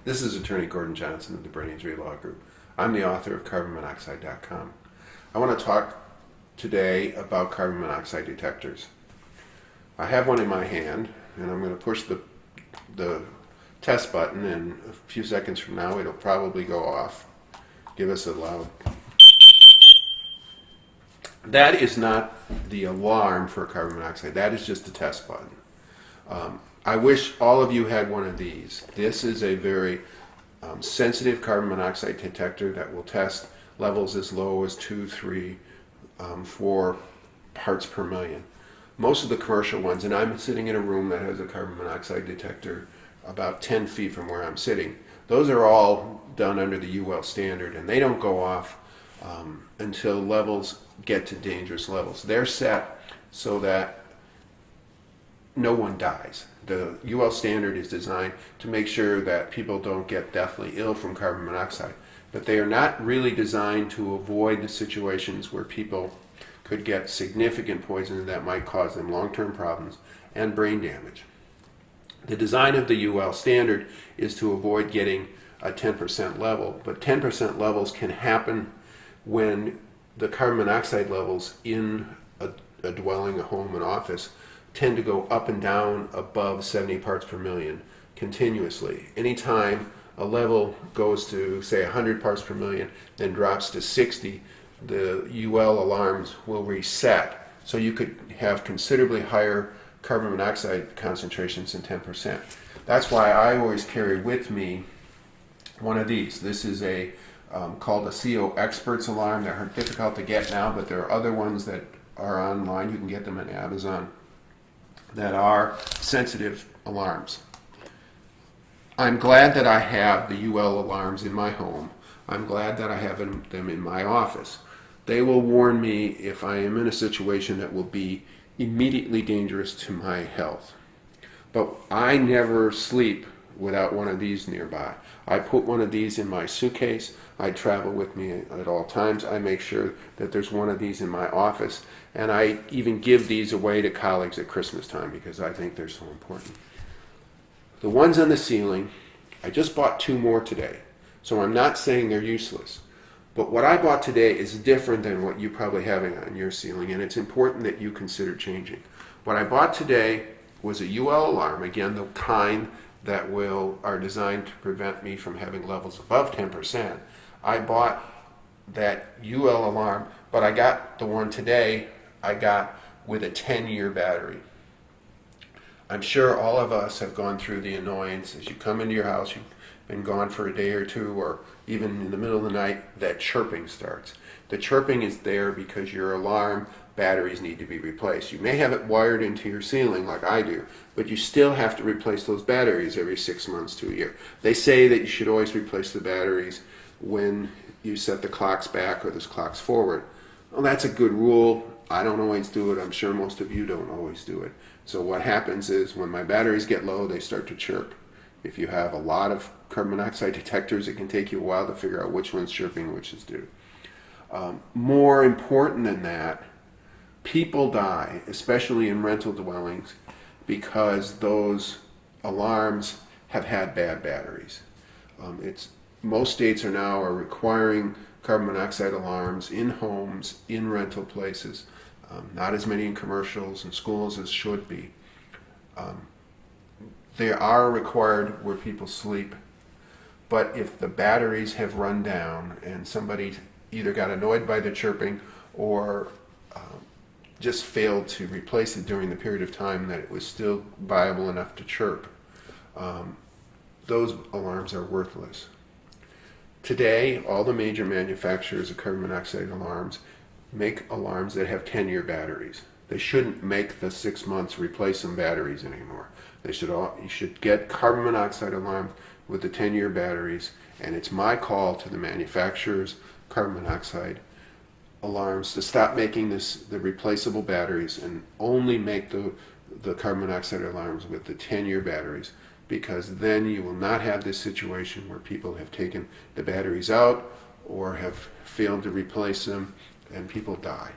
This is Attorney Gordon Johnson of the Brain Injury Law Group. I'm the author of CarbonMonoxide.com. I want to talk today about carbon monoxide detectors. I have one in my hand, and I'm going to push the test button, and a few seconds from now it'll probably go off. Give us a loud... That is not the alarm for carbon monoxide. That is just the test button. I wish all of you had one of these. This is a very sensitive carbon monoxide detector that will test levels as low as 2, 3, 4 parts per million. Most of the commercial ones, and I'm sitting in a room that has a carbon monoxide detector about 10 feet from where I'm sitting, those are all done under the UL standard, and they don't go off until levels get to dangerous levels. They're set so that no one dies. The UL standard is designed to make sure that people don't get deathly ill from carbon monoxide, but they are not really designed to avoid the situations where people could get significant poison that might cause them long-term problems and brain damage. The design of the UL standard is to avoid getting a 10% level, but 10% levels can happen when the carbon monoxide levels in a dwelling, a home, an office tend to go up and down above 70 parts per million continuously. Anytime a level goes to, say, 100 parts per million, then drops to 60, the UL alarms will reset. So you could have considerably higher carbon monoxide concentrations than 10%. That's why I always carry with me one of these. This is a called a CO Experts alarm. They're difficult to get now, but there are other ones that are online. You can get them on Amazon that are sensitive alarms. I'm glad that I have the UL alarms in my home. I'm glad that I have them in my office. They will warn me if I am in a situation that will be immediately dangerous to my health. But I never sleep without one of these nearby. I put one of these in my suitcase. I travel with me at all times. I make sure that there's one of these in my office, and I even give these away to colleagues at Christmas time because I think they're so important. The ones on the ceiling, I just bought 2 more today, so I'm not saying they're useless. But what I bought today is different than what you probably have on your ceiling, and it's important that you consider changing. What I bought today was a UL alarm, again, the kind that are designed to prevent me from having levels above 10%. I bought that UL alarm, but I got the one today I got with a 10-year battery. I'm sure all of us have gone through the annoyance as you come into your house, you've been gone for a day or two, or even in the middle of the night, that chirping starts. The chirping is there because your alarm batteries need to be replaced. You may have it wired into your ceiling like I do, but you still have to replace those batteries every 6 months to a year. They say that you should always replace the batteries when you set the clocks back or the clocks forward. Well, that's a good rule. I don't always do it. I'm sure most of you don't always do it. So what happens is when my batteries get low, they start to chirp. If you have a lot of carbon monoxide detectors, it can take you a while to figure out which one's chirping and which is due. More important than that, people die, especially in rental dwellings, because those alarms have had bad batteries. Most states are requiring carbon monoxide alarms in homes, in rental places. Not as many in commercials and schools as should be. They are required where people sleep, but if the batteries have run down and somebody either got annoyed by the chirping or just failed to replace it during the period of time that it was still viable enough to chirp, those alarms are worthless. Today, all the major manufacturers of carbon monoxide alarms make alarms that have 10-year batteries. They shouldn't make the 6 months replace some batteries anymore. You should get carbon monoxide alarms with the 10-year batteries, and it's my call to the manufacturers carbon monoxide alarms to stop making the replaceable batteries and only make the carbon monoxide alarms with the 10-year batteries, because then you will not have this situation where people have taken the batteries out or have failed to replace them and people die.